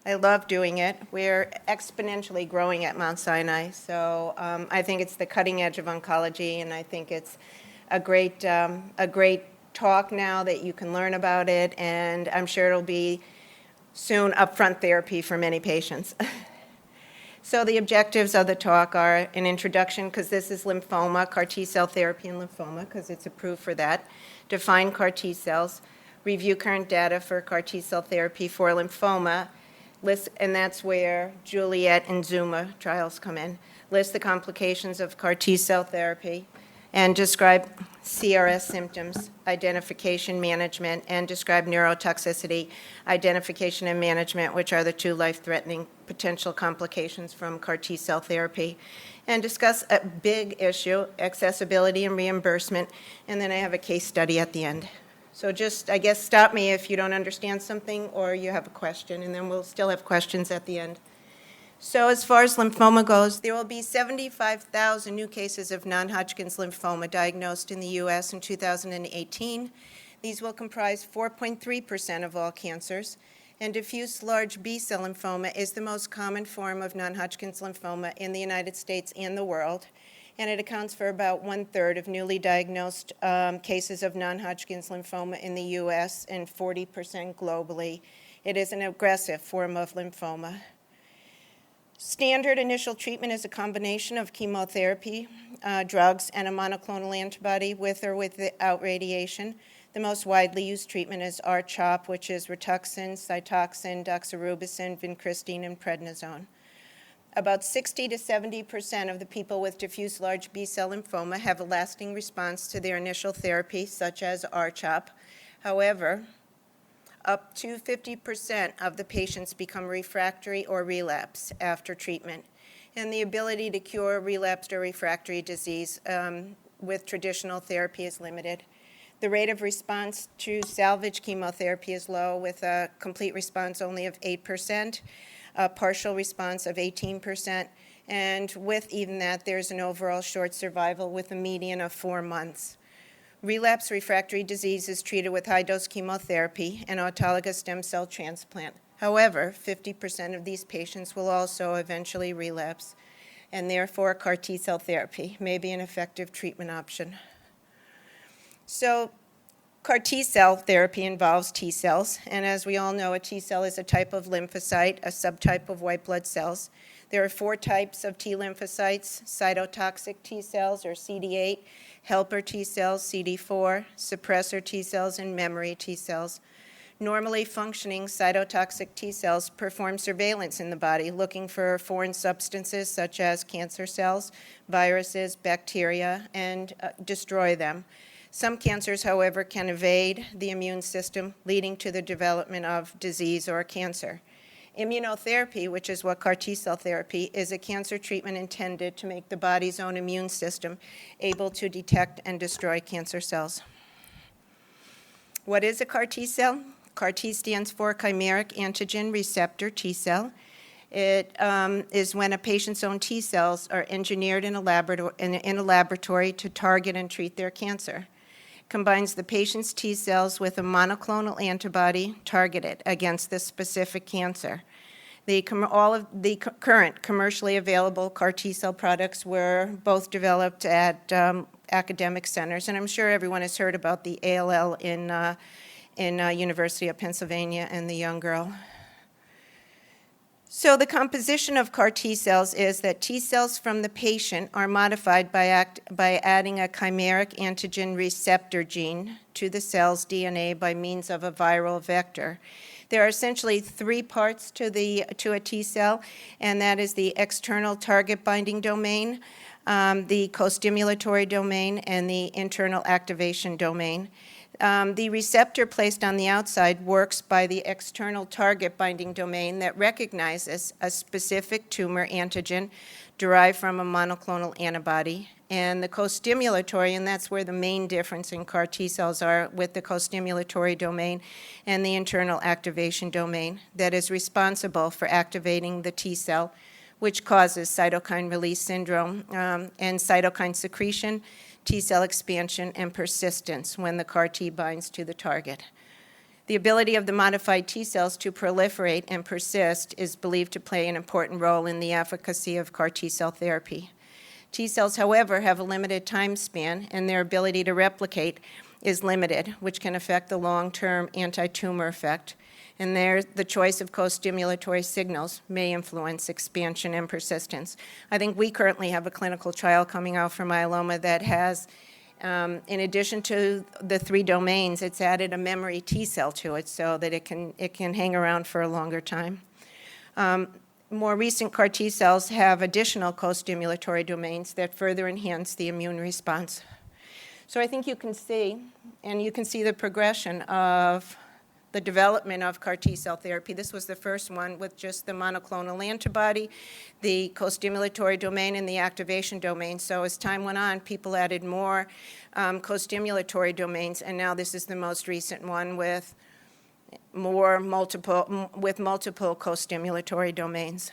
I love doing it. We're exponentially growing at Mount Sinai, so I think it's the cutting edge of oncology, and I think it's a great talk now that you can learn about it, and I'm sure it'll be soon upfront therapy for many patients. So the objectives of the talk are an introduction, because this is lymphoma, CAR T-cell therapy in lymphoma, because it's approved for that, define CAR T-cells, review current data for CAR T-cell therapy for lymphoma, list, and that's where Juliet and Zuma trials come in, list the complications of CAR T-cell therapy, and describe CRS symptoms, identification, management, and describe neurotoxicity, identification, and management, which are the two life-threatening potential complications from CAR T-cell therapy, and discuss a big issue, accessibility and reimbursement, and then I have a case study at the end. So just, I guess, stop me if you don't understand something or you have a question, and then we'll still have questions at the end. So as far as lymphoma goes, there will be 75,000 new cases of non-Hodgkin's lymphoma diagnosed in the U.S. in 2018. These will comprise 4.3% of all cancers, and diffuse large B-cell lymphoma is the most common form of non-Hodgkin's lymphoma in the United States and the world, and it accounts for about 1/3 of newly diagnosed cases of non-Hodgkin's lymphoma in the U.S. and 40% globally. It is an aggressive form of lymphoma. Standard initial treatment is a combination of chemotherapy, drugs, and a monoclonal antibody with or without radiation. The most widely used treatment is R-CHOP, which is Rituxan, Cytoxan, doxorubicin, vincristine, and prednisone. About 60 to 70% of the people with diffuse large B-cell lymphoma have a lasting response to their initial therapy, such as R-CHOP. However, up to 50% of the patients become refractory or relapse after treatment, and the ability to cure relapsed or refractory disease with traditional therapy is limited. The rate of response to salvage chemotherapy is low, with a complete response only of 8%, a partial response of 18%, and with even that, there's an overall short survival with a median of 4 months. Relapse refractory disease is treated with high-dose chemotherapy and autologous stem cell transplant. However, 50% of these patients will also eventually relapse, and therefore CAR T-cell therapy may be an effective treatment option. So CAR T-cell therapy involves T cells, and as we all know, a T cell is a type of lymphocyte, a subtype of white blood cells. There are 4 types of T lymphocytes: cytotoxic T cells, or CD8, helper T cells, CD4, suppressor T cells, and memory T cells. Normally functioning cytotoxic T cells perform surveillance in the body, looking for foreign substances such as cancer cells, viruses, bacteria, and destroy them. Some cancers, however, can evade the immune system, leading to the development of disease or cancer. Immunotherapy, which is what CAR T-cell therapy is, a cancer treatment intended to make the body's own immune system able to detect and destroy cancer cells. What is a CAR T-cell? CAR T stands for chimeric antigen receptor T-cell. It is when a patient's own T cells are engineered in a laboratory to target and treat their cancer. Combines the patient's T cells with a monoclonal antibody targeted against this specific cancer. All of the current commercially available CAR T-cell products were both developed at academic centers, and I'm sure everyone has heard about the ALL in University of Pennsylvania and the young girl. So the composition of CAR T cells is that T cells from the patient are modified by adding a chimeric antigen receptor gene to the cell's DNA by means of a viral vector. There are essentially 3 parts to a T cell, and that is the external target binding domain, the co-stimulatory domain, and the internal activation domain. The receptor placed on the outside works by the external target binding domain that recognizes a specific tumor antigen derived from a monoclonal antibody. And the co-stimulatory, and that's where the main difference in CAR T cells are, with the co-stimulatory domain and the internal activation domain, that is responsible for activating the T cell, which causes cytokine release syndrome and cytokine secretion, T cell expansion, and persistence when the CAR T binds to the target. The ability of the modified T cells to proliferate and persist is believed to play an important role in the efficacy of CAR T cell therapy. T cells, however, have a limited time span, and their ability to replicate is limited, which can affect the long-term anti-tumor effect. And there, the choice of co-stimulatory signals may influence expansion and persistence. I think we currently have a clinical trial coming out for myeloma that has, in addition to the 3 domains, it's added a memory T cell to it so that it can hang around for a longer time. More recent CAR T cells have additional co-stimulatory domains that further enhance the immune response. So I think you can see the progression of the development of CAR T cell therapy. This was the first one with just the monoclonal antibody, the co-stimulatory domain, and the activation domain. So as time went on, people added more co-stimulatory domains, and now this is the most recent one with multiple co-stimulatory domains.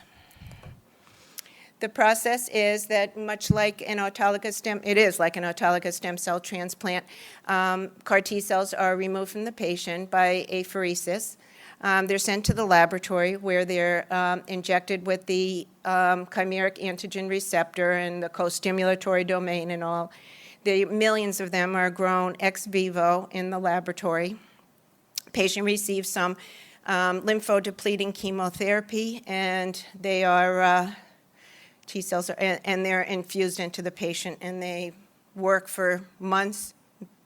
The process is that much like an autologous stem cell transplant. CAR T cells are removed from the patient by apheresis. They're sent to the laboratory where they're injected with the chimeric antigen receptor and the co-stimulatory domain and all. The millions of them are grown ex vivo in the laboratory. Patient receives some lymphodepleting chemotherapy, and they are T cells and they're infused into the patient, and they work for months.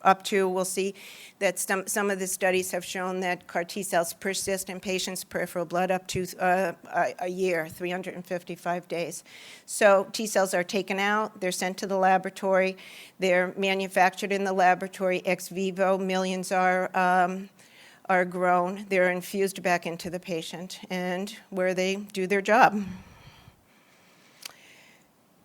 Up to, we'll see that some of the studies have shown that CAR T cells persist in patients' peripheral blood up to a year, 355 days. So T cells are taken out, they're sent to the laboratory, they're manufactured in the laboratory ex vivo, millions are grown, they're infused back into the patient, and where they do their job.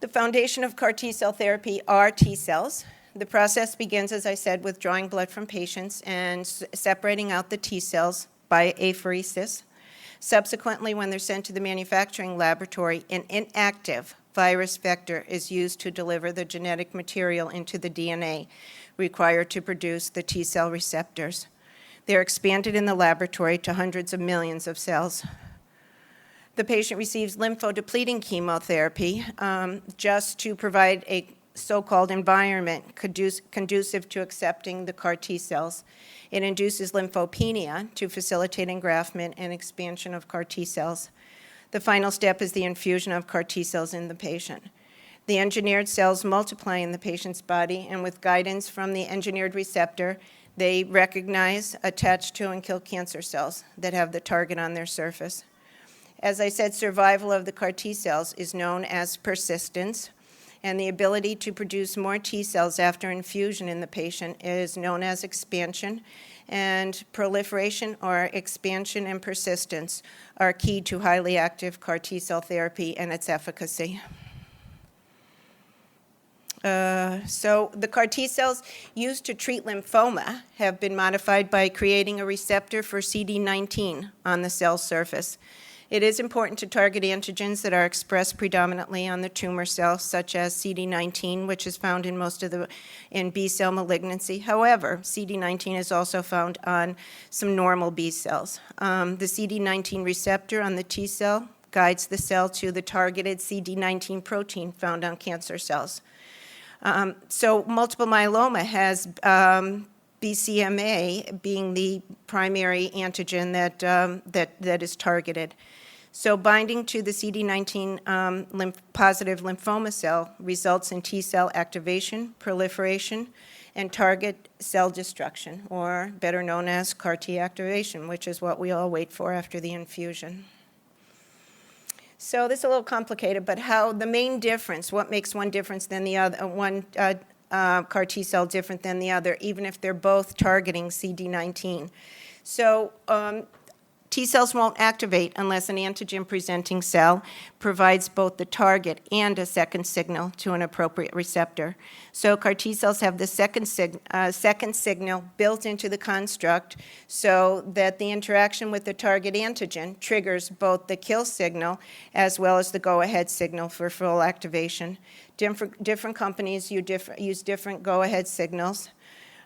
The foundation of CAR T cell therapy are T cells. The process begins, as I said, with drawing blood from patients and separating out the T cells by apheresis. Subsequently, when they're sent to the manufacturing laboratory, an inactive virus vector is used to deliver the genetic material into the DNA required to produce the T cell receptors. They're expanded in the laboratory to hundreds of millions of cells. The patient receives lymphodepleting chemotherapy just to provide a so-called environment conducive to accepting the CAR T cells. It induces lymphopenia to facilitate engraftment and expansion of CAR T cells. The final step is the infusion of CAR T cells in the patient. The engineered cells multiply in the patient's body, and with guidance from the engineered receptor, they recognize, attach to, and kill cancer cells that have the target on their surface. As I said, survival of the CAR T cells is known as persistence, and the ability to produce more T cells after infusion in the patient is known as expansion, and proliferation or expansion and persistence are key to highly active CAR T cell therapy and its efficacy. So the CAR T cells used to treat lymphoma have been modified by creating a receptor for CD19 on the cell surface. It is important to target antigens that are expressed predominantly on the tumor cells, such as CD19, which is found in B-cell malignancy. However, CD19 is also found on some normal B cells. The CD19 receptor on the T cell guides the cell to the targeted CD19 protein found on cancer cells. So multiple myeloma has BCMA being the primary antigen that is targeted. So binding to the CD19 positive lymphoma cell results in T cell activation, proliferation, and target cell destruction, or better known as CAR T activation, which is what we all wait for after the infusion. So this is a little complicated, but the main difference, what makes one difference than the other, one CAR T cell different than the other, even if they're both targeting CD19. So T cells won't activate unless an antigen-presenting cell provides both the target and a second signal to an appropriate receptor. So CAR T cells have the second signal built into the construct so that the interaction with the target antigen triggers both the kill signal as well as the go-ahead signal for full activation. Different companies use different go-ahead signals.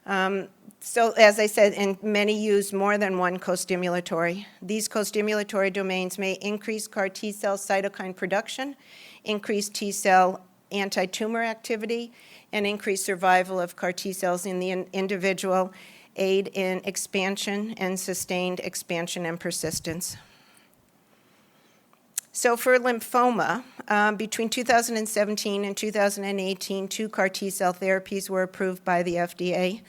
So as I said, and many use more than one co-stimulatory. These co-stimulatory domains may increase CAR T-cell cytokine production, increase T-cell anti-tumor activity, and increase survival of CAR T-cells in the individual, aid in expansion and sustained expansion and persistence. So for lymphoma, between 2017 and 2018, 2 CAR T-cell therapies were approved by the FDA.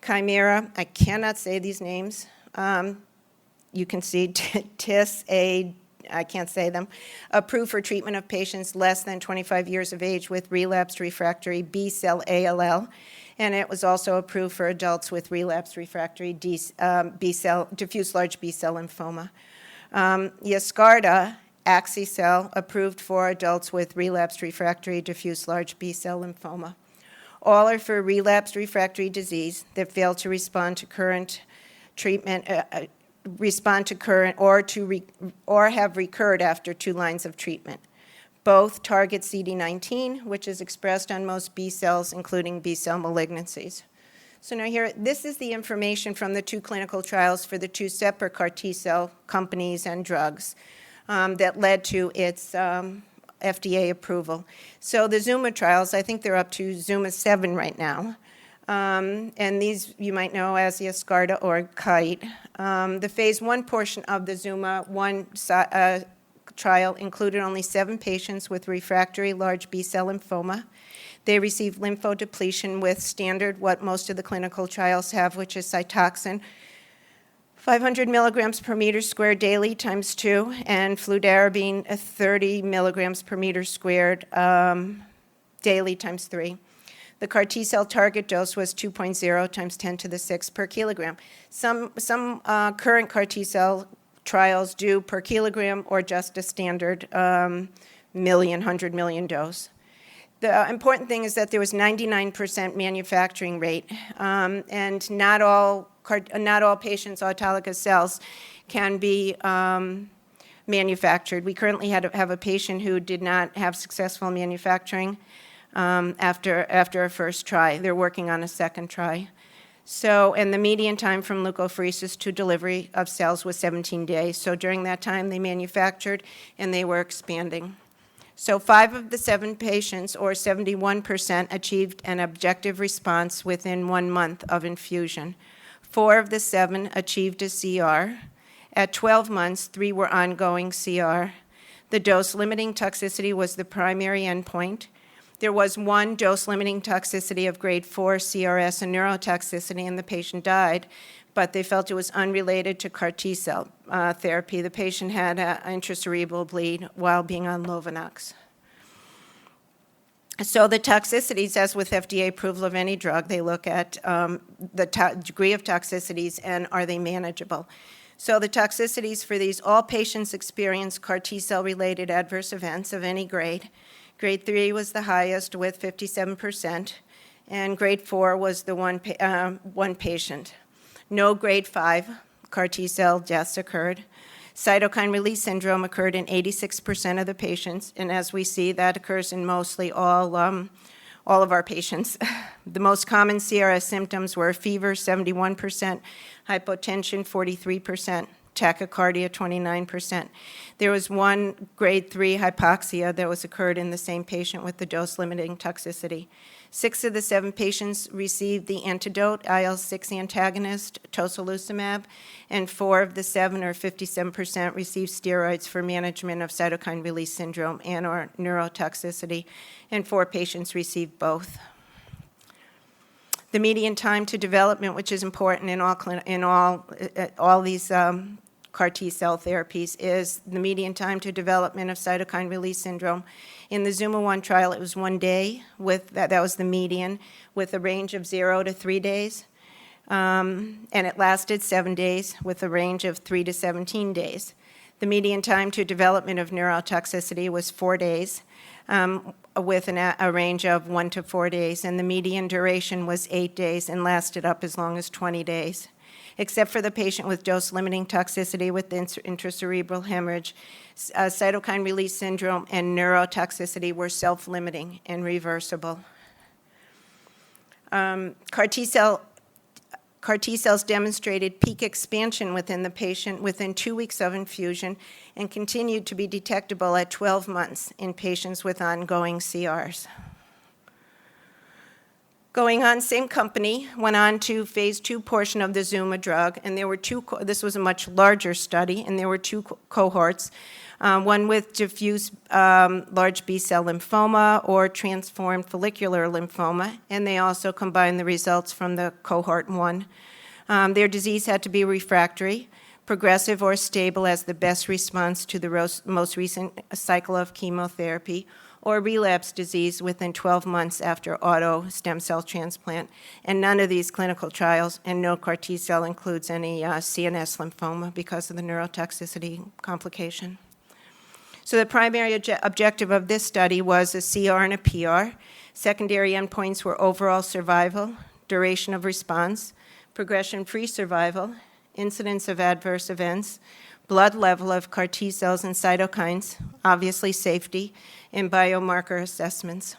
Chimera, I cannot say these names. You can see I can't say them, approved for treatment of patients less than 25 years of age with relapsed refractory B-cell ALL, and it was also approved for adults with relapsed refractory diffuse large B-cell lymphoma. Yescarta, Axi-cel, approved for adults with relapsed refractory diffuse large B-cell lymphoma. All are for relapsed refractory disease that fail to respond to current treatment, or have recurred after 2 lines of treatment. Both target CD19, which is expressed on most B cells, including B-cell malignancies. So now here, this is the information from the 2 clinical trials for the 2 separate CAR T-cell companies and drugs that led to its FDA approval. So the Zuma trials, I think they're up to Zuma 7 right now. And these you might know as Yescarta or Kite. The phase 1 portion of the Zuma 1 trial included only 7 patients with refractory large B-cell lymphoma. They received lymphodepletion with standard, what most of the clinical trials have, which is Cytoxan, 500 milligrams per meter squared daily times 2, and fludarabine 30 milligrams per meter squared daily times 3. The CAR T-cell target dose was 2.0 times 10 to the 6 per kilogram. Some current CAR T-cell trials do per kilogram or just a standard 100 million dose. The important thing is that there was 99% manufacturing rate, and not all patients' autologous cells can be manufactured. We currently have a patient who did not have successful manufacturing after a first try. They're working on a second try. So, and the median time from leukapheresis to delivery of cells was 17 days. So during that time, they manufactured and they were expanding. So 5 of the 7 patients, or 71%, achieved an objective response within 1 month of infusion. 4 of the 7 achieved a CR. At 12 months, 3 were ongoing CR. The dose-limiting toxicity was the primary endpoint. There was 1 dose-limiting toxicity of grade 4 CRS and neurotoxicity, and the patient died, but they felt it was unrelated to CAR T-cell therapy. The patient had an intracerebral bleed while being on Lovenox. So the toxicities, as with FDA approval of any drug, they look at the degree of toxicities and are they manageable. So the toxicities for these, all patients experienced CAR T-cell related adverse events of any grade. Grade 3 was the highest with 57%, and grade 4 was the one patient. No grade 5 CAR T-cell deaths occurred. Cytokine release syndrome occurred in 86% of the patients, and as we see, that occurs in mostly all of our patients. The most common CRS symptoms were fever, 71%, hypotension, 43%, tachycardia, 29%. There was 1 grade 3 hypoxia that was occurred in the same patient with the dose-limiting toxicity. 6 of the 7 patients received the antidote, IL-6 antagonist, tocilizumab, and 4 of the 7, or 57%, received steroids for management of cytokine release syndrome and or neurotoxicity, and 4 patients received both. The median time to development, which is important in all these CAR T-cell therapies, is the median time to development of cytokine release syndrome. In the Zuma 1 trial, it was 1 day, that was the median, with a range of 0 to 3 days. And it lasted 7 days with a range of 3 to 17 days. The median time to development of neurotoxicity was 4 days, with a range of 1 to 4 days, and the median duration was 8 days and lasted up as long as 20 days. Except for the patient with dose-limiting toxicity with intracerebral hemorrhage, cytokine release syndrome and neurotoxicity were self-limiting and reversible. CAR T-cell CAR T cells demonstrated peak expansion within the patient within 2 weeks of infusion and continued to be detectable at 12 months in patients with ongoing CRs. Going on, same company went on to phase 2 portion of the Zuma drug, and there were this was a much larger study, and there were 2 cohorts, one with diffuse large B-cell lymphoma or transformed follicular lymphoma, and they also combined the results from the cohort 1. Their disease had to be refractory, progressive or stable as the best response to the most recent cycle of chemotherapy, or relapse disease within 12 months after auto stem cell transplant. And none of these clinical trials, and no CAR T cell includes any CNS lymphoma because of the neurotoxicity complication. So the primary objective of this study was a CR and a PR. Secondary endpoints were overall survival, duration of response, progression-free survival, incidence of adverse events, blood level of CAR T cells and cytokines, obviously safety, and biomarker assessments.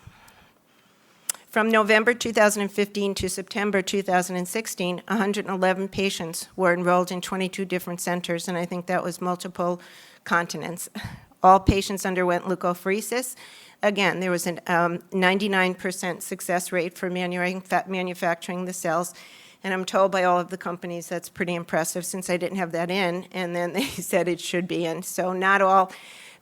From November 2015 to September 2016, 111 patients were enrolled in 22 different centers, and I think that was multiple continents. All patients underwent leukapheresis. Again, there was a 99% success rate for manufacturing the cells, and I'm told by all of the companies that's pretty impressive since I didn't have that in, and then they said it should be in. So not all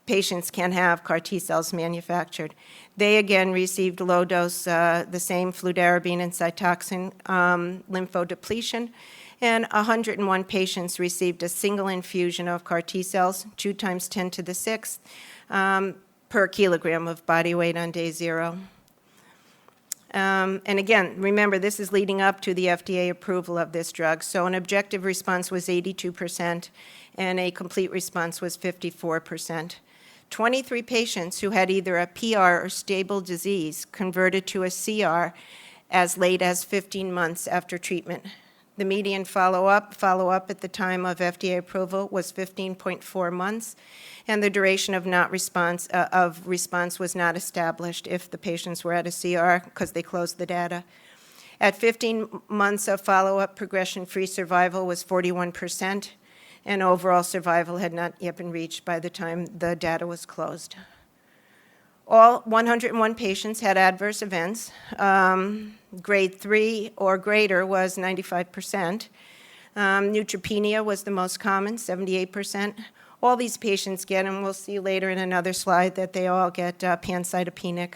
patients can have CAR T cells manufactured. They again received low dose, the same fludarabine and Cytoxan lymphodepletion, and 101 patients received a single infusion of CAR T cells, 2 times 10 to the 6th, per kilogram of body weight on day 0. And again, remember, this is leading up to the FDA approval of this drug. So an objective response was 82%, and a complete response was 54%. 23 patients who had either a PR or stable disease converted to a CR as late as 15 months after treatment. The median follow-up at the time of FDA approval was 15.4 months, and the duration of response was not established if the patients were at a CR because they closed the data. At 15 months of follow-up, progression-free survival was 41%, and overall survival had not yet been reached by the time the data was closed. All 101 patients had adverse events. Grade 3 or greater was 95%. Neutropenia was the most common, 78%. All these patients get, and we'll see later in another slide, that they all get pancytopenic.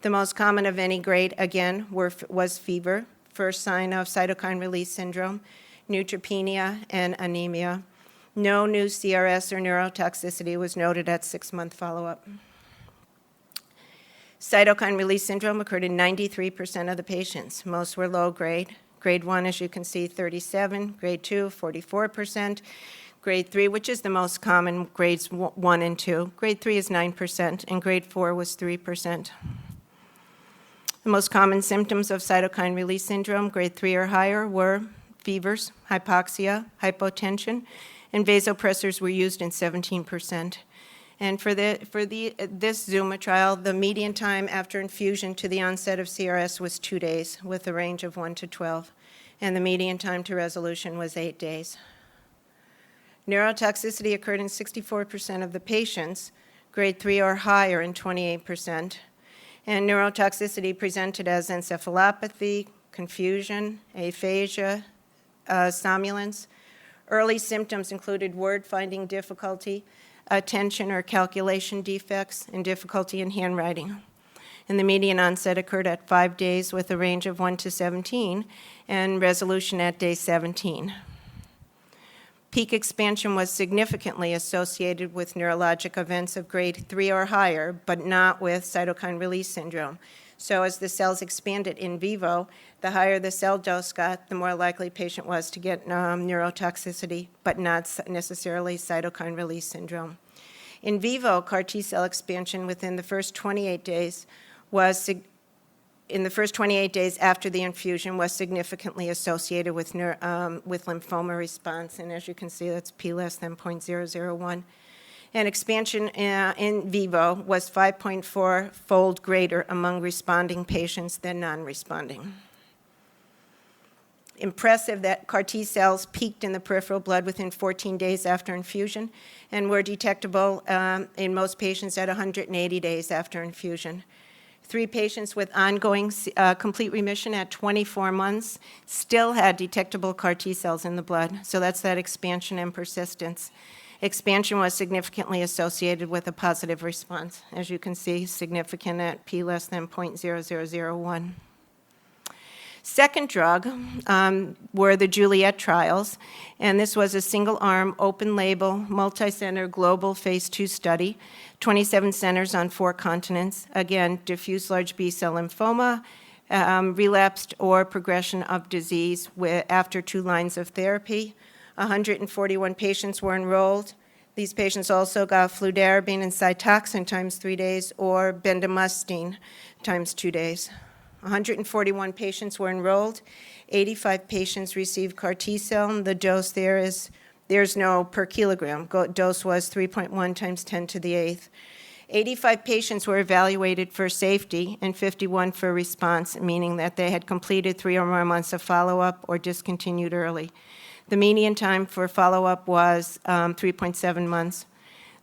The most common of any grade, again, was fever, first sign of cytokine release syndrome, neutropenia, and anemia. No new CRS or neurotoxicity was noted at 6-month follow-up. Cytokine release syndrome occurred in 93% of the patients. Most were low grade. Grade 1, as you can see, 37%. Grade 2, 44%. Grade 3, which is the most common, grades 1 and 2. Grade 3 is 9%, and grade 4 was 3%. The most common symptoms of cytokine release syndrome, grade 3 or higher, were fevers, hypoxia, hypotension, and vasopressors were used in 17%. And for this Zuma trial, the median time after infusion to the onset of CRS was 2 days, with a range of 1 to 12, and the median time to resolution was 8 days. Neurotoxicity occurred in 64% of the patients, grade 3 or higher in 28%, and neurotoxicity presented as encephalopathy, confusion, aphasia, somnolence. Early symptoms included word-finding difficulty, attention or calculation defects, and difficulty in handwriting. And the median onset occurred at 5 days with a range of 1 to 17, and resolution at day 17. Peak expansion was significantly associated with neurologic events of grade 3 or higher, but not with cytokine release syndrome. So as the cells expanded in vivo, the higher the cell dose got, the more likely patient was to get neurotoxicity, but not necessarily cytokine release syndrome. In vivo, CAR T cell expansion within the first 28 days after the infusion was significantly associated with lymphoma response, and as you can see, that's p less than 0.001. And expansion in vivo was 5.4-fold greater among responding patients than non-responding. Impressive that CAR T cells peaked in the peripheral blood within 14 days after infusion and were detectable in most patients at 180 days after infusion. 3 patients with ongoing complete remission at 24 months still had detectable CAR T cells in the blood. So that's that expansion and persistence. Expansion was significantly associated with a positive response. As you can see, significant at p less than 0.0001. Second drug were the Juliet trials, and this was a single-arm, open-label, multi-center global phase 2 study, 27 centers on 4 continents. Again, diffuse large B-cell lymphoma, relapsed or progression of disease after 2 lines of therapy. 141 patients were enrolled. These patients also got fludarabine and Cytoxan times 3 days or bendamustine times 2 days. 141 patients were enrolled. 85 patients received CAR T cell. The dose there's no per kilogram. Dose was 3.1 times 10 to the 8th. 85 patients were evaluated for safety and 51 for response, meaning that they had completed 3 or more months of follow-up or discontinued early. The median time for follow-up was 3.7 months.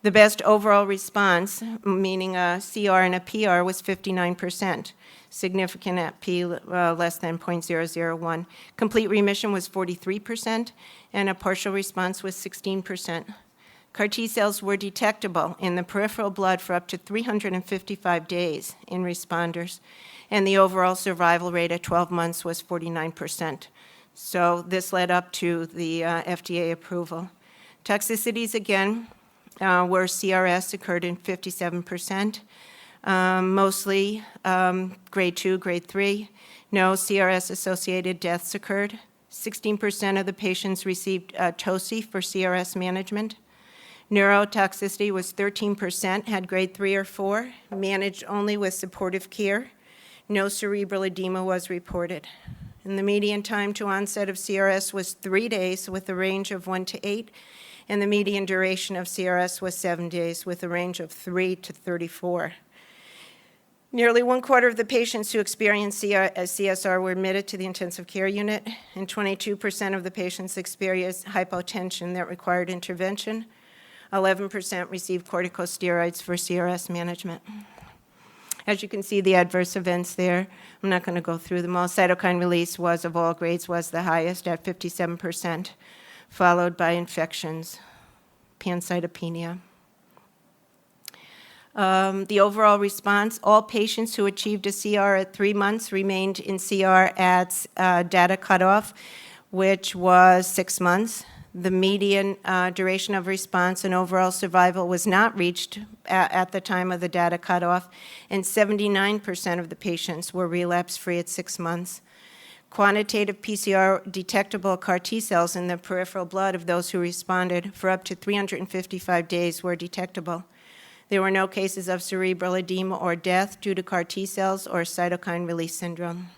The best overall response, meaning a CR and a PR, was 59%, significant at p less than 0.001. Complete remission was 43%, and a partial response was 16%. CAR T cells were detectable in the peripheral blood for up to 355 days in responders, and the overall survival rate at 12 months was 49%. So this led up to the FDA approval. Toxicities, again, where CRS occurred in 57%, mostly grade 2, grade 3. No CRS-associated deaths occurred. 16% of the patients received TOCI for CRS management. Neurotoxicity was 13%, had grade 3 or 4, managed only with supportive care. No cerebral edema was reported. And the median time to onset of CRS was 3 days with a range of 1 to 8, and the median duration of CRS was 7 days with a range of 3 to 34. Nearly 1/4 of the patients who experienced CSR were admitted to the intensive care unit, and 22% of the patients experienced hypotension that required intervention. 11% received corticosteroids for CRS management. As you can see, the adverse events there, I'm not going to go through them all. Cytokine release was, of all grades, was the highest at 57%, followed by infections, pancytopenia. The overall response, all patients who achieved a CR at 3 months remained in CR at data cutoff, which was 6 months. The median duration of response and overall survival was not reached at the time of the data cutoff, and 79% of the patients were relapse-free at 6 months. Quantitative PCR detectable CAR T cells in the peripheral blood of those who responded for up to 355 days were detectable. There were no cases of cerebral edema or death due to CAR T cells or cytokine release syndrome.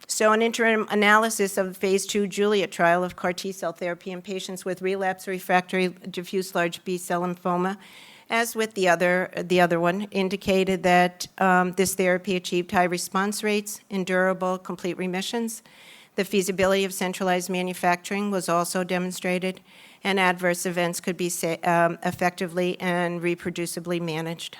So an interim analysis of the phase 2 Juliet trial of CAR T cell therapy in patients with relapse refractory diffuse large B-cell lymphoma, as with the other one, indicated that this therapy achieved high response rates and durable complete remissions. The feasibility of centralized manufacturing was also demonstrated, and adverse events could be effectively and reproducibly managed.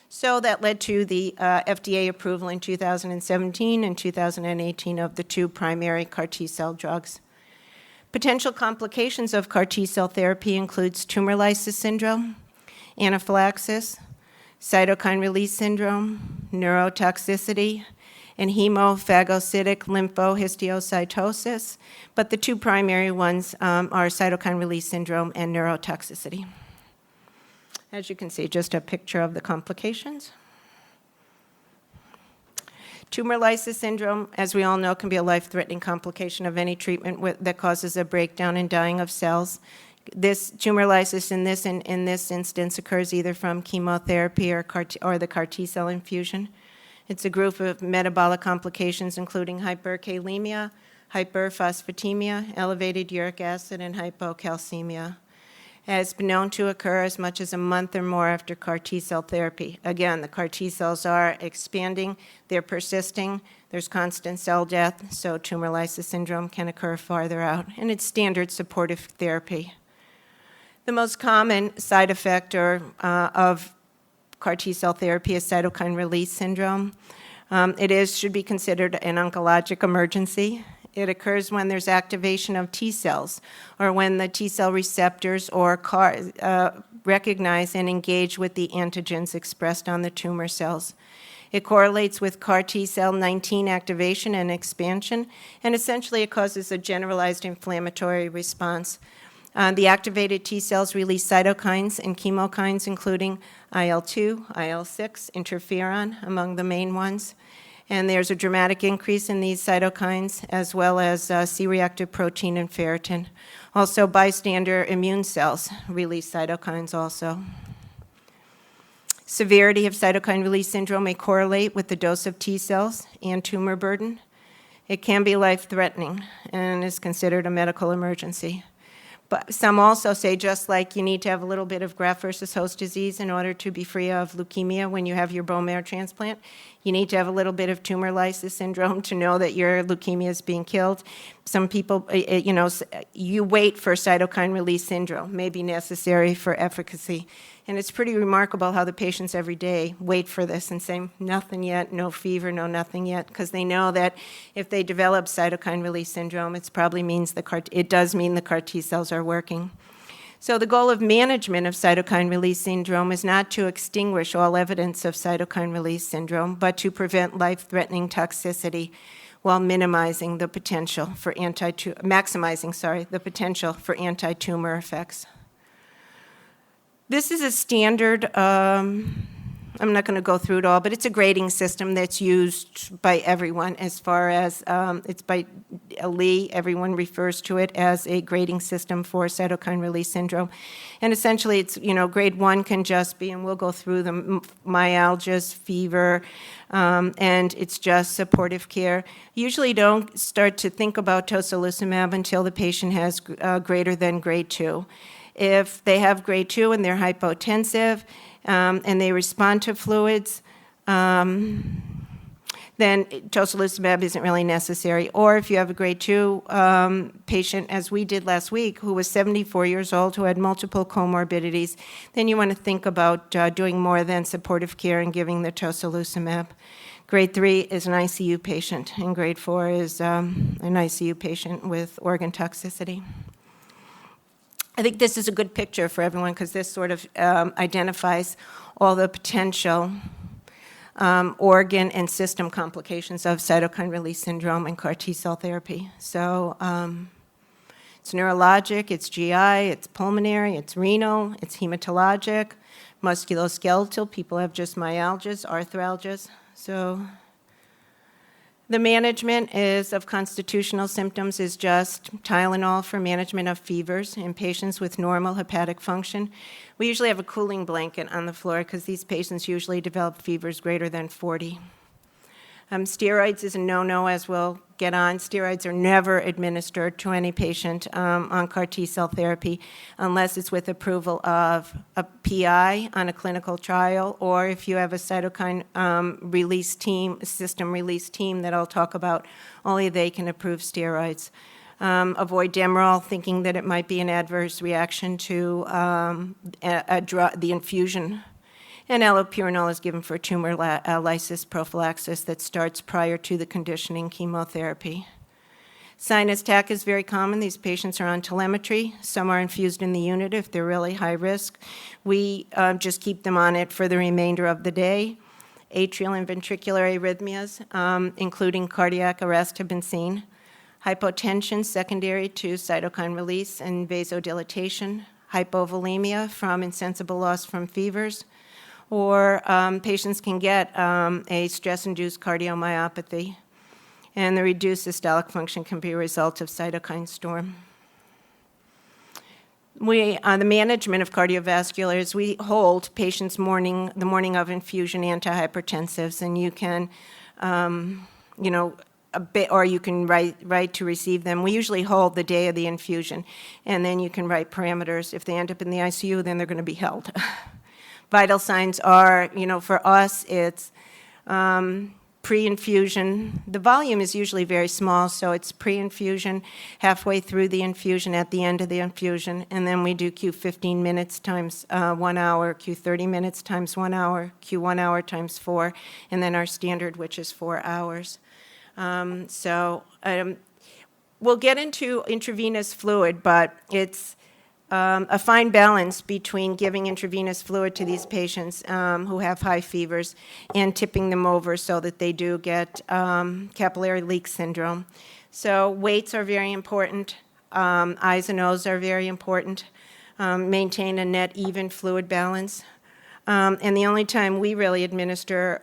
So that led to the FDA approval in 2017 and 2018 of the 2 primary CAR T cell drugs. Potential complications of CAR T cell therapy includes tumor lysis syndrome, anaphylaxis, cytokine release syndrome, neurotoxicity, and hemophagocytic lymphohistiocytosis, but the 2 primary ones are cytokine release syndrome and neurotoxicity. As you can see, just a picture of the complications. Tumor lysis syndrome, as we all know, can be a life-threatening complication of any treatment that causes a breakdown and dying of cells. This tumor lysis in this instance occurs either from chemotherapy or the CAR T cell infusion. It's a group of metabolic complications including hyperkalemia, hyperphosphatemia, elevated uric acid, and hypocalcemia. has been known to occur as much as a month or more after CAR T-cell therapy. Again, the CAR T-cells are expanding, they're persisting, there's constant cell death, so tumor lysis syndrome can occur farther out, and it's standard supportive therapy. The most common side effect of CAR T-cell therapy is cytokine release syndrome. Should be considered an oncologic emergency. It occurs when there's activation of T cells or when the T cell receptors or CAR recognize and engage with the antigens expressed on the tumor cells. It correlates with CAR T cell 19 activation and expansion, and essentially it causes a generalized inflammatory response. The activated T cells release cytokines and chemokines, including IL-2, IL-6, interferon, among the main ones. And there's a dramatic increase in these cytokines, as well as C-reactive protein and ferritin. Also, bystander immune cells release cytokines also. Severity of cytokine release syndrome may correlate with the dose of T cells and tumor burden. It can be life-threatening and is considered a medical emergency. But some also say, just like you need to have a little bit of graft versus host disease in order to be free of leukemia when you have your bone marrow transplant, you need to have a little bit of tumor lysis syndrome to know that your leukemia is being killed. Some people, you wait for cytokine release syndrome, may be necessary for efficacy. And it's pretty remarkable how the patients every day wait for this and say, nothing yet, no fever, no nothing yet, because they know that if they develop cytokine release syndrome, it does mean the CAR T cells are working. So the goal of management of cytokine release syndrome is not to extinguish all evidence of cytokine release syndrome, but to prevent life-threatening toxicity while maximizing the potential for anti-tumor effects. This is a standard, I'm not going to go through it all, but it's a grading system that's used by everyone as far as, it's by Lee, everyone refers to it as a grading system for cytokine release syndrome. And essentially it's, grade 1 can just be, and we'll go through them, myalgias, fever, and it's just supportive care. Usually don't start to think about tocilizumab until the patient has greater than grade 2. If they have grade 2 and they're hypotensive and they respond to fluids, then tocilizumab isn't really necessary. Or if you have a grade 2 patient, as we did last week, who was 74 years old, who had multiple comorbidities, then you want to think about doing more than supportive care and giving the tocilizumab. Grade 3 is an ICU patient, and grade 4 is an ICU patient with organ toxicity. I think this is a good picture for everyone because this sort of identifies all the potential organ and system complications of cytokine release syndrome and CAR T-cell therapy. So it's neurologic, it's GI, it's pulmonary, it's renal, it's hematologic, musculoskeletal. People have just myalgias, arthralgias. So the management of constitutional symptoms is just Tylenol for management of fevers in patients with normal hepatic function. We usually have a cooling blanket on the floor because these patients usually develop fevers greater than 40. Steroids is a no-no, as we'll get on. Steroids are never administered to any patient on CAR T-cell therapy unless it's with approval of a PI on a clinical trial, or if you have a cytokine release team, system release team that I'll talk about, only they can approve steroids. Avoid Demerol, thinking that it might be an adverse reaction to the infusion. And allopurinol is given for tumor lysis prophylaxis that starts prior to the conditioning chemotherapy. Sinus tach is very common. These patients are on telemetry. Some are infused in the unit if they're really high risk. We just keep them on it for the remainder of the day. Atrial and ventricular arrhythmias, including cardiac arrest, have been seen. Hypotension secondary to cytokine release and vasodilatation. Hypovolemia from insensible loss from fevers. Or patients can get a stress-induced cardiomyopathy, and the reduced systolic function can be a result of cytokine storm. The management of cardiovasculars, we hold patients the morning of infusion antihypertensives, and you can, a bit, or you can write to receive them. We usually hold the day of the infusion, and then you can write parameters. If they end up in the ICU, then they're going to be held. Vital signs are, for us, it's pre-infusion. The volume is usually very small, so it's pre-infusion, halfway through the infusion, at the end of the infusion, and then we do Q 15 minutes times 1 hour, Q 30 minutes times 1 hour, Q 1 hour times 4, and then our standard, which is 4 hours. We'll get into intravenous fluid, but it's a fine balance between giving intravenous fluid to these patients who have high fevers and tipping them over so that they do get capillary leak syndrome. So weights are very important. I's and O's are very important. Maintain a net even fluid balance. And the only time we really administer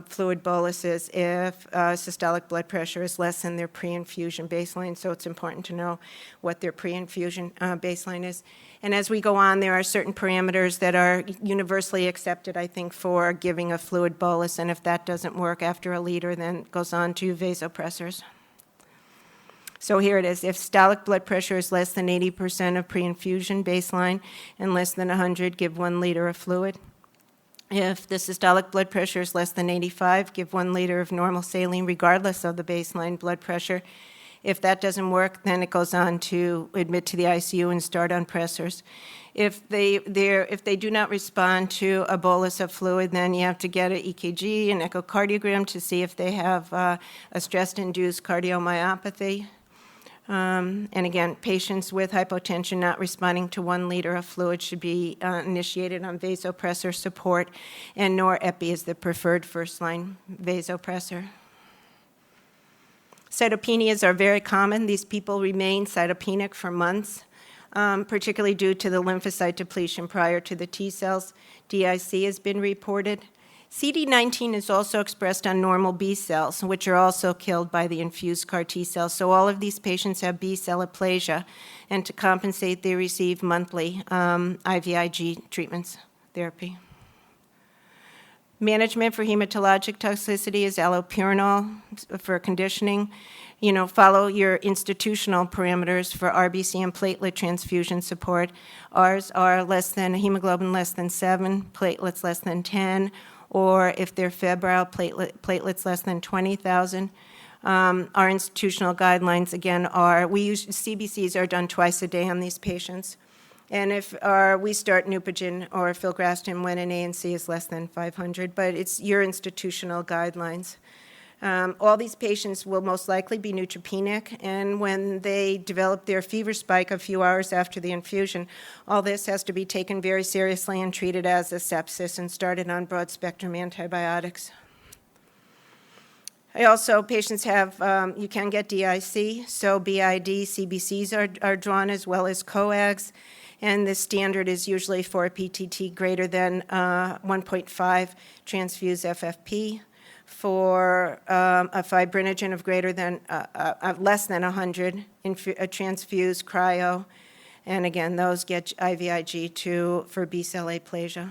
fluid bolus is if systolic blood pressure is less than their pre-infusion baseline, so it's important to know what their pre-infusion baseline is. And as we go on, there are certain parameters that are universally accepted, I think, for giving a fluid bolus, and if that doesn't work after a liter, then it goes on to vasopressors. So here it is. If systolic blood pressure is less than 80% of pre-infusion baseline and less than 100, give 1 liter of fluid. If the systolic blood pressure is less than 85, give 1 liter of normal saline regardless of the baseline blood pressure. If that doesn't work, then it goes on to admit to the ICU and start on pressors. If they do not respond to a bolus of fluid, then you have to get an EKG, an echocardiogram to see if they have a stress-induced cardiomyopathy. And again, patients with hypotension not responding to 1 liter of fluid should be initiated on vasopressor support, and norepi is the preferred first-line vasopressor. Cytopenias are very common. These people remain cytopenic for months, particularly due to the lymphocyte depletion prior to the T cells. DIC has been reported. CD19 is also expressed on normal B cells, which are also killed by the infused CAR T cells. So all of these patients have B cell aplasia, and to compensate, they receive monthly IVIG treatments, therapy. Management for hematologic toxicity is allopurinol for conditioning. Follow your institutional parameters for RBC and platelet transfusion support. Ours are hemoglobin less than 7, platelets less than 10, or if they're febrile, platelets less than 20,000. Our institutional guidelines, again, CBCs are done twice a day on these patients. And if we start Neupogen or filgrastim when an ANC is less than 500, but it's your institutional guidelines. All these patients will most likely be neutropenic, and when they develop their fever spike a few hours after the infusion, all this has to be taken very seriously and treated as a sepsis and started on broad-spectrum antibiotics. Patients you can get DIC, so BID, CBCs are drawn as well as coags, and the standard is usually for a PTT greater than 1.5 transfuse FFP. For a fibrinogen of greater than, less than 100, a transfused cryo, and again, those get IVIG for B-cell aplasia.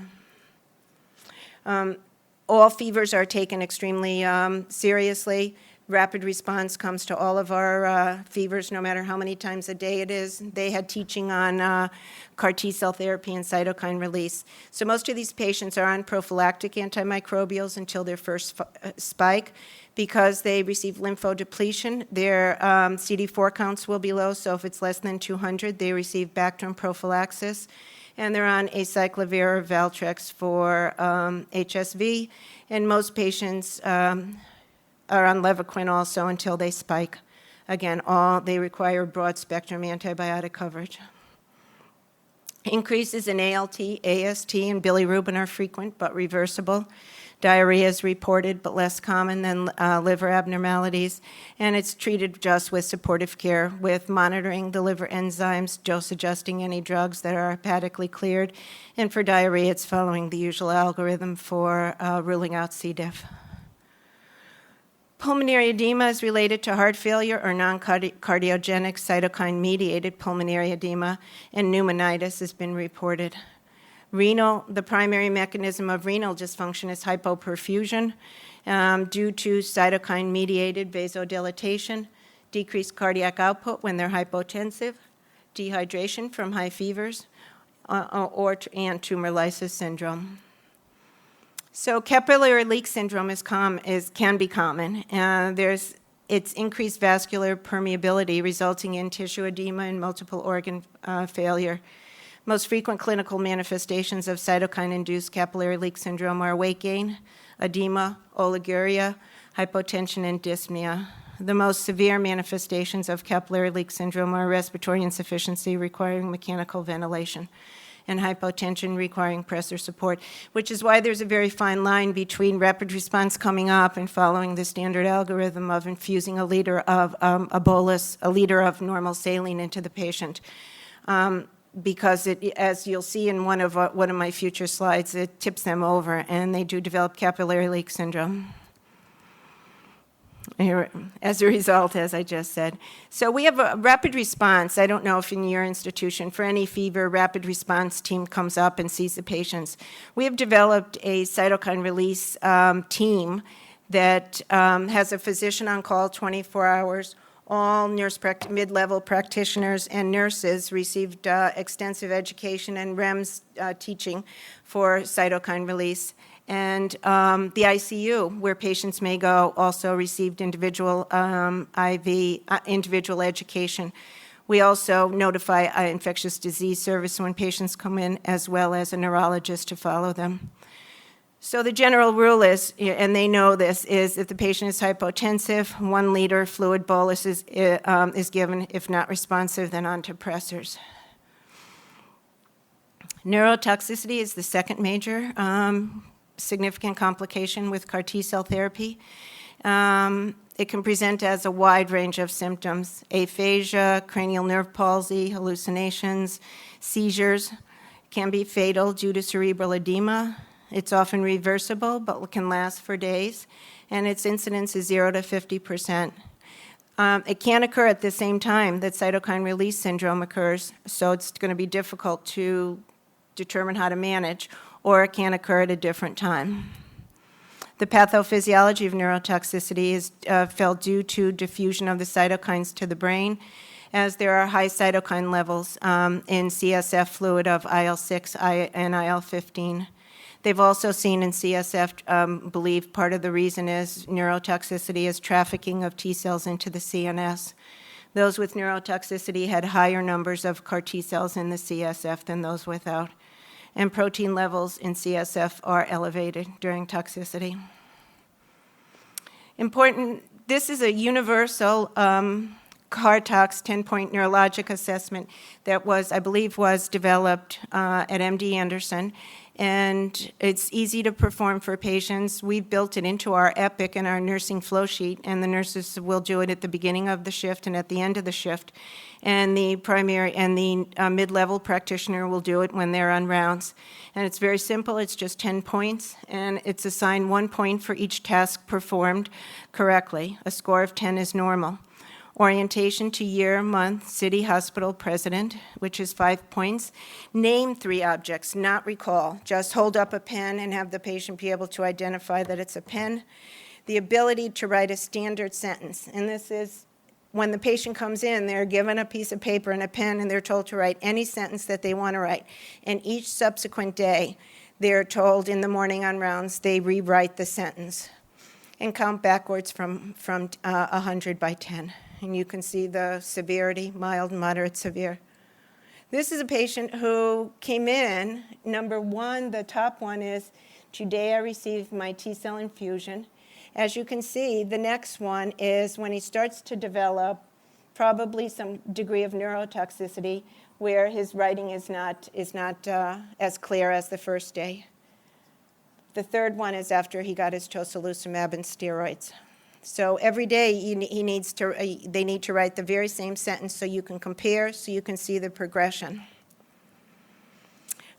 All fevers are taken extremely seriously. Rapid response comes to all of our fevers, no matter how many times a day it is. They had teaching on CAR T-cell therapy and cytokine release. So most of these patients are on prophylactic antimicrobials until their first spike. Because they receive lymphodepletion, their CD4 counts will be low, so if it's less than 200, they receive Bactrim prophylaxis. And they're on acyclovir or Valtrex for HSV, and most patients are on Levaquin also until they spike. Again, they require broad-spectrum antibiotic coverage. Increases in ALT, AST, and bilirubin are frequent but reversible. Diarrhea is reported but less common than liver abnormalities, and it's treated just with supportive care with monitoring the liver enzymes, dose adjusting any drugs that are hepatically cleared, and for diarrhea, it's following the usual algorithm for ruling out C. diff. Pulmonary edema is related to heart failure or non-cardiogenic cytokine-mediated pulmonary edema, and pneumonitis has been reported. The primary mechanism of renal dysfunction is hypoperfusion, due to cytokine-mediated vasodilatation, decreased cardiac output when they're hypotensive, dehydration from high fevers, and tumor lysis syndrome. So capillary leak syndrome can be common. It's increased vascular permeability resulting in tissue edema and multiple organ failure. Most frequent clinical manifestations of cytokine-induced capillary leak syndrome are weight gain, edema, oliguria, hypotension, and dyspnea. The most severe manifestations of capillary leak syndrome are respiratory insufficiency requiring mechanical ventilation and hypotension requiring pressor support, which is why there's a very fine line between rapid response coming up and following the standard algorithm of infusing a liter of a bolus, a liter of normal saline into the patient. Because as you'll see in one of my future slides, it tips them over, and they do develop capillary leak syndrome as a result, as I just said. So we have a rapid response. I don't know if in your institution, for any fever, rapid response team comes up and sees the patients. We have developed a cytokine release team that has a physician on call 24 hours. All mid-level practitioners and nurses received extensive education and REMS teaching for cytokine release. And the ICU, where patients may go, also received individual individual education. We also notify infectious disease service when patients come in, as well as a neurologist to follow them. So the general rule is, and they know this, is if the patient is hypotensive, 1 liter fluid bolus is given. If not responsive, then on to pressors. Neurotoxicity is the second major significant complication with CAR T-cell therapy. It can present as a wide range of symptoms: aphasia, cranial nerve palsy, hallucinations, seizures. Can be fatal due to cerebral edema. It's often reversible, but can last for days, and its incidence is 0 to 50%. It can occur at the same time that cytokine release syndrome occurs, so it's going to be difficult to determine how to manage, or it can occur at a different time. The pathophysiology of neurotoxicity is felt due to diffusion of the cytokines to the brain, as there are high cytokine levels in CSF fluid of IL-6 and IL-15. They've also seen in CSF, believe part of the reason is neurotoxicity is trafficking of T cells into the CNS. Those with neurotoxicity had higher numbers of CAR T cells in the CSF than those without. And protein levels in CSF are elevated during toxicity. Important, this is a universal CAR-TOX 10-point neurologic assessment that I believe was developed at MD Anderson. And it's easy to perform for patients. We've built it into our EPIC and our nursing flow sheet, and the nurses will do it at the beginning of the shift and at the end of the shift. And the primary and the mid-level practitioner will do it when they're on rounds. And it's very simple. It's just 10 points, and it's assigned 1 point for each task performed correctly. A score of 10 is normal. Orientation to year, month, city, hospital, president, which is 5 points. Name 3 objects, not recall. Just hold up a pen and have the patient be able to identify that it's a pen. The ability to write a standard sentence. And this is when the patient comes in, they're given a piece of paper and a pen, and they're told to write any sentence that they want to write. And each subsequent day, they're told in the morning on rounds, they rewrite the sentence and count backwards from 100 by 10. And you can see the severity, mild, moderate, severe. This is a patient who came in. Number 1, the top one is, today I received my T-cell infusion. As you can see, the next one is when he starts to develop probably some degree of neurotoxicity where his writing is not as clear as the first day. The third one is after he got his tocilizumab and steroids. So every day they need to write the very same sentence so you can compare, so you can see the progression.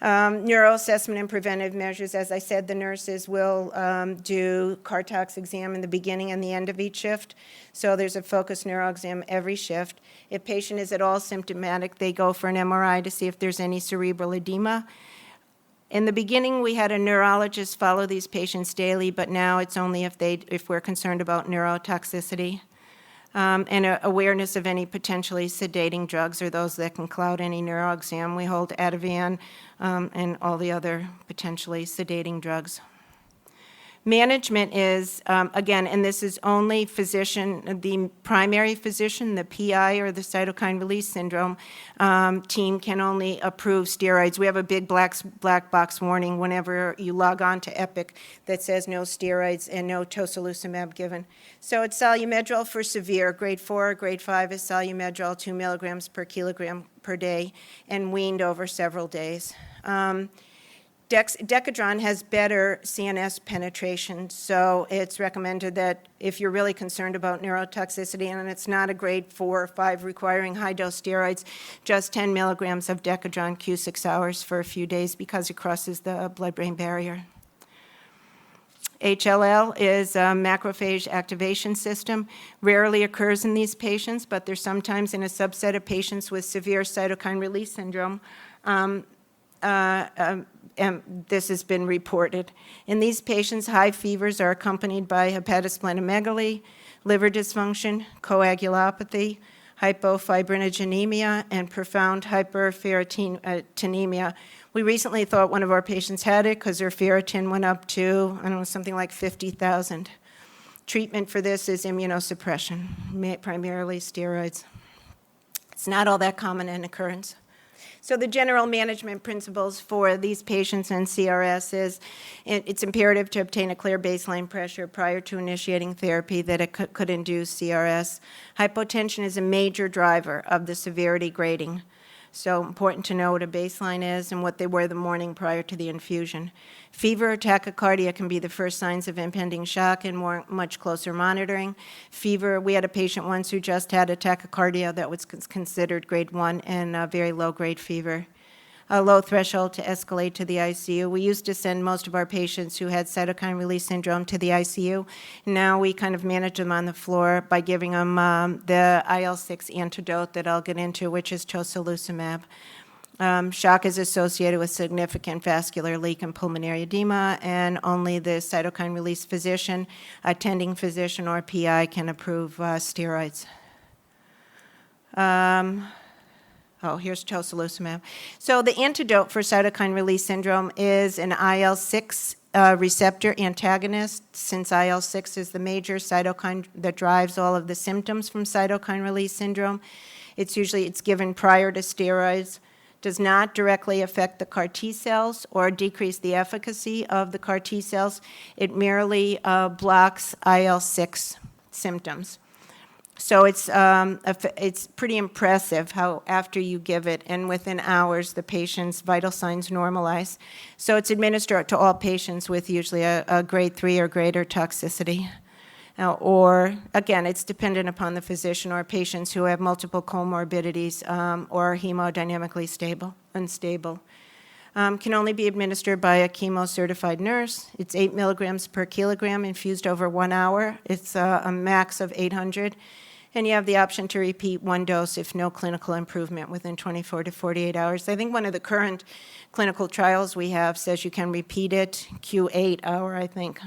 Neuroassessment and preventive measures. As I said, the nurses will do CAR-TOX exam in the beginning and the end of each shift. So there's a focused neuro exam every shift. If patient is at all symptomatic, they go for an MRI to see if there's any cerebral edema. In the beginning, we had a neurologist follow these patients daily, but now it's only if we're concerned about neurotoxicity. And awareness of any potentially sedating drugs or those that can cloud any neuro exam. We hold Ativan and all the other potentially sedating drugs. Management is, again, and this is only physician, the primary physician, the PI or the cytokine release syndrome team can only approve steroids. We have a big black box warning whenever you log on to Epic that says no steroids and no tocilizumab given. So it's Solumedrol for severe. Grade 4 or grade 5 is Solumedrol, 2 milligrams per kilogram per day, and weaned over several days. Decadron has better CNS penetration, so it's recommended that if you're really concerned about neurotoxicity and it's not a grade 4 or 5 requiring high-dose steroids, just 10 milligrams of Decadron Q6 hours for a few days because it crosses the blood-brain barrier. HLL is a macrophage activation system. Rarely occurs in these patients, but there's sometimes in a subset of patients with severe cytokine release syndrome. And this has been reported. In these patients, high fevers are accompanied by hepatosplenomegaly, liver dysfunction, coagulopathy, hypofibrinogenemia, and profound hyperferritinemia. We recently thought one of our patients had it because their ferritin went up to, I don't know, something like 50,000. Treatment for this is immunosuppression, primarily steroids. It's not all that common in occurrence. So the general management principles for these patients in CRS is it's imperative to obtain a clear baseline pressure prior to initiating therapy that it could induce CRS. Hypotension is a major driver of the severity grading. So important to know what a baseline is and what they were the morning prior to the infusion. Fever or tachycardia can be the first signs of impending shock and much closer monitoring. Fever, we had a patient once who just had a tachycardia that was considered grade 1 and a very low-grade fever. A low threshold to escalate to the ICU. We used to send most of our patients who had cytokine release syndrome to the ICU. Now we kind of manage them on the floor by giving them the IL-6 antidote that I'll get into, which is tocilizumab. Shock is associated with significant vascular leak and pulmonary edema, and only the cytokine release physician, attending physician, or PI can approve steroids. Here's tocilizumab. So the antidote for cytokine release syndrome is an IL-6 receptor antagonist, since IL-6 is the major cytokine that drives all of the symptoms from cytokine release syndrome. It's given prior to steroids, does not directly affect the CAR T cells or decrease the efficacy of the CAR T cells. It merely blocks IL-6 symptoms. So it's pretty impressive how after you give it and within hours the patient's vital signs normalize. So it's administered to all patients with usually a grade 3 or greater toxicity. Or again, it's dependent upon the physician, or patients who have multiple comorbidities or are hemodynamically unstable. Can only be administered by a chemo-certified nurse. It's 8 milligrams per kilogram infused over 1 hour. It's a max of 800. And you have the option to repeat one dose if no clinical improvement within 24 to 48 hours. I think one of the current clinical trials we have says you can repeat it Q8 hour, I think.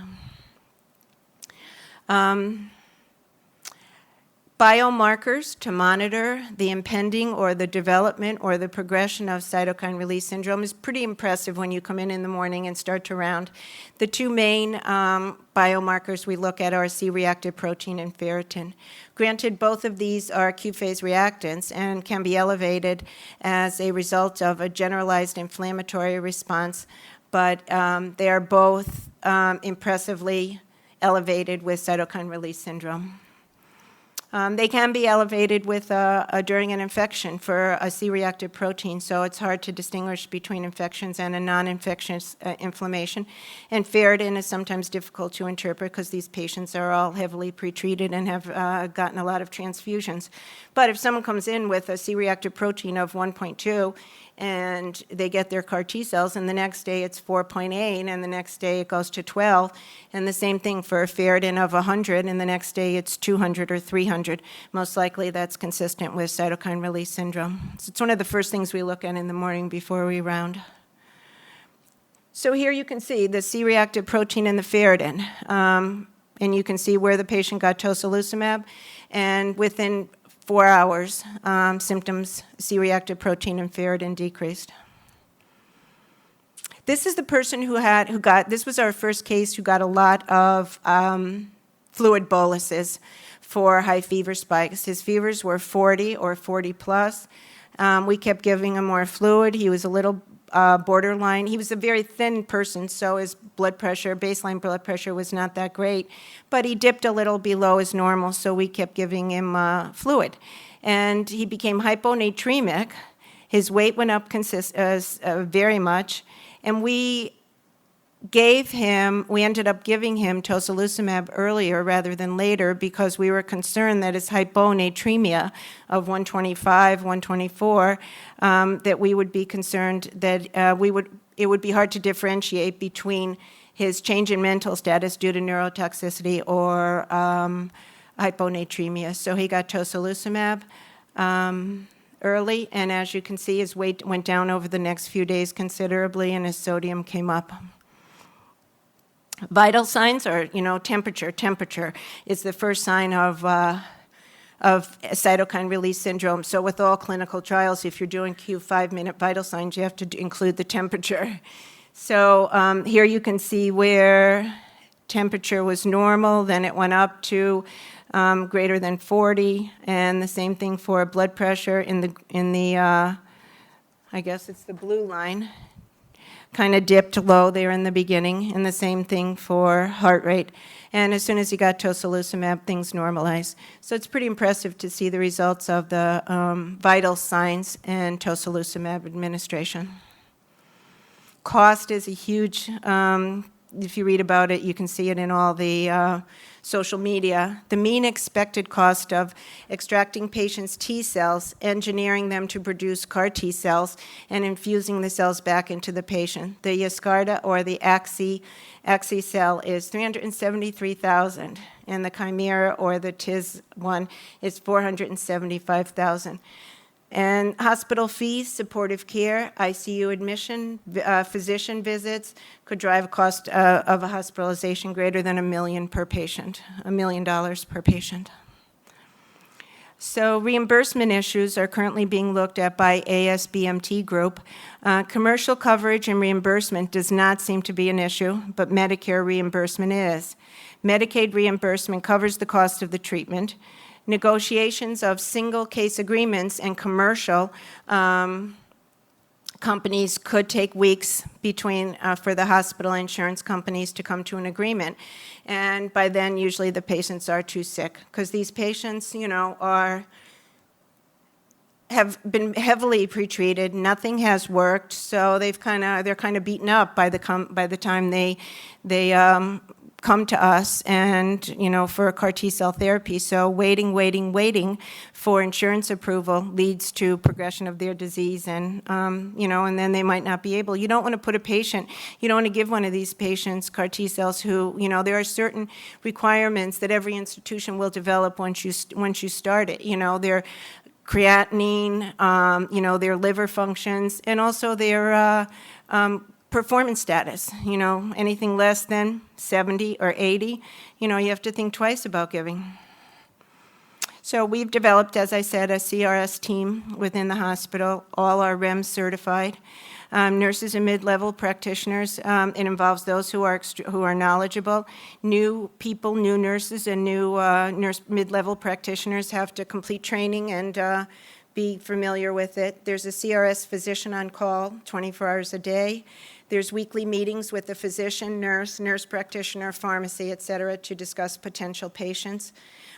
Biomarkers to monitor the impending or the development or the progression of cytokine release syndrome is pretty impressive when you come in the morning and start to round. The two main biomarkers we look at are C-reactive protein and ferritin. Granted, both of these are Q-phase reactants and can be elevated as a result of a generalized inflammatory response, but they are both impressively elevated with cytokine release syndrome. They can be elevated with during an infection for a C-reactive protein, so it's hard to distinguish between infections and a non-infectious inflammation. And ferritin is sometimes difficult to interpret because these patients are all heavily pretreated and have gotten a lot of transfusions. But if someone comes in with a C-reactive protein of 1.2 and they get their CAR T cells, and the next day it's 4.8, and the next day it goes to 12, and the same thing for a ferritin of 100, and the next day it's 200 or 300. Most likely that's consistent with cytokine release syndrome. So it's one of the first things we look at in the morning before we round. So here you can see the C-reactive protein and the ferritin. And you can see where the patient got tocilizumab, and within 4 hours, symptoms, C-reactive protein and ferritin decreased. This is the person this was our first case who got a lot of fluid boluses for high fever spikes. His fevers were 40 or 40 plus. We kept giving him more fluid. He was a little borderline. He was a very thin person, so his baseline blood pressure was not that great, but he dipped a little below his normal, so we kept giving him fluid. And he became hyponatremic. His weight went up very much, and we ended up giving him tocilizumab earlier rather than later because we were concerned that his hyponatremia of 125, 124, that we would be concerned that it would be hard to differentiate between his change in mental status due to neurotoxicity or hyponatremia. So he got tocilizumab early, and as you can see, his weight went down over the next few days considerably, and his sodium came up. Vital signs are, temperature. Temperature is the first sign of cytokine release syndrome. So with all clinical trials, if you're doing Q5-minute vital signs, you have to include the temperature. So here you can see where temperature was normal, then it went up to greater than 40, and the same thing for blood pressure in the I guess it's the blue line. Kind of dipped low there in the beginning, and the same thing for heart rate. And as soon as he got tocilizumab, things normalized. So it's pretty impressive to see the results of the vital signs and tocilizumab administration. Cost is a huge, if you read about it, you can see it in all the social media. The mean expected cost of extracting patients' T cells, engineering them to produce CAR T cells, and infusing the cells back into the patient. The Yescarta or the Axi cell is $373,000, and the Chimera or the TIS one is $475,000. And hospital fees, supportive care, ICU admission, physician visits could drive a cost of a hospitalization greater than $1 million per patient, $1 million per patient. So reimbursement issues are currently being looked at by ASBMT group. Commercial coverage and reimbursement does not seem to be an issue, but Medicare reimbursement is. Medicaid reimbursement covers the cost of the treatment. Negotiations of single case agreements and commercial companies could take weeks between for the hospital insurance companies to come to an agreement. And by then, usually the patients are too sick because these patients, have been heavily pretreated. Nothing has worked, so they're kind of beaten up by the time they come to us and, for a CAR T-cell therapy. So waiting for insurance approval leads to progression of their disease and, and then they might not be able. You don't want to put you don't want to give one of these patients CAR T-cells who, there are certain requirements that every institution will develop once you start it. Their creatinine, their liver functions, and also their performance status, anything less than 70 or 80, you have to think twice about giving. So we've developed, as I said, a CRS team within the hospital. All are REMS certified. Nurses and mid-level practitioners. It involves those who are knowledgeable. New people, new nurses, and new mid-level practitioners have to complete training and be familiar with it. There's a CRS physician on call 24 hours a day. There's weekly meetings with the physician, nurse practitioner, pharmacy, et cetera, to discuss potential patients.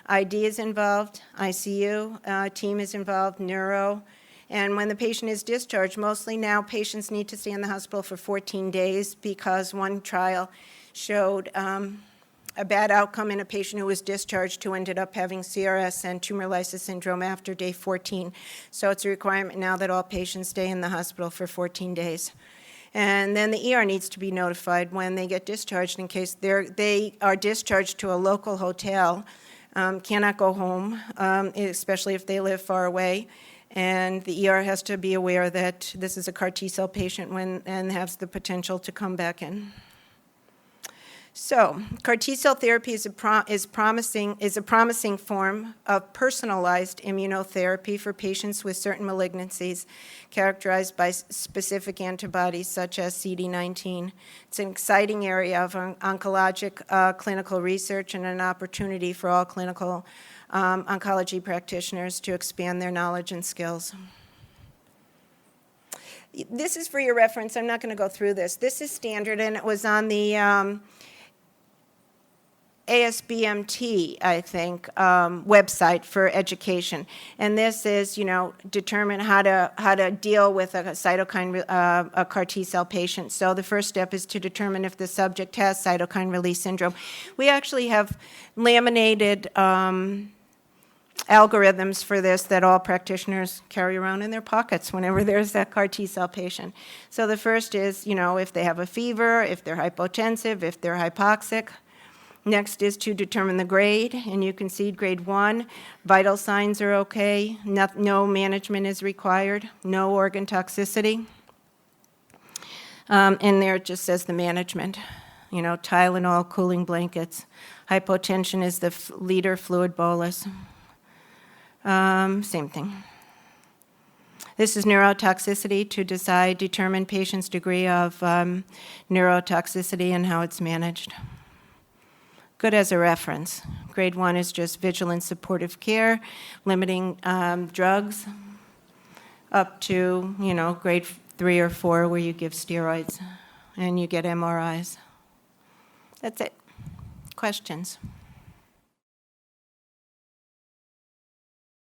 ID is involved, ICU, team is involved, neuro. And when the patient is discharged, mostly now patients need to stay in the hospital for 14 days because one trial showed a bad outcome in a patient who was discharged who ended up having CRS and tumor lysis syndrome after day 14. So it's a requirement now that all patients stay in the hospital for 14 days. And then the ER needs to be notified when they get discharged in case they are discharged to a local hotel, cannot go home, especially if they live far away. And the ER has to be aware that this is a CAR T-cell patient and has the potential to come back in. So, CAR T-cell therapy is a promising form of personalized immunotherapy for patients with certain malignancies characterized by specific antibodies such as CD19. It's an exciting area of oncologic clinical research and an opportunity for all clinical oncology practitioners to expand their knowledge and skills. This is for your reference. I'm not going to go through this. This is standard, and it was on the ASBMT, I think, website for education. And this is, determine how to deal with a cytokine, a CAR T-cell patient. So the first step is to determine if the subject has cytokine release syndrome. We actually have laminated algorithms for this that all practitioners carry around in their pockets whenever there's that CAR T-cell patient. So the first is, if they have a fever, if they're hypotensive, if they're hypoxic. Next is to determine the grade, and you can see grade 1. Vital signs are okay. No management is required. No organ toxicity. And there it just says the management. Tylenol, cooling blankets. Hypotension is the liter fluid bolus. Same thing. This is neurotoxicity to determine patient's degree of neurotoxicity and how it's managed. Good as a reference. Grade 1 is just vigilant supportive care, limiting drugs, up to, grade 3 or 4 where you give steroids and you get MRIs. That's it. Questions?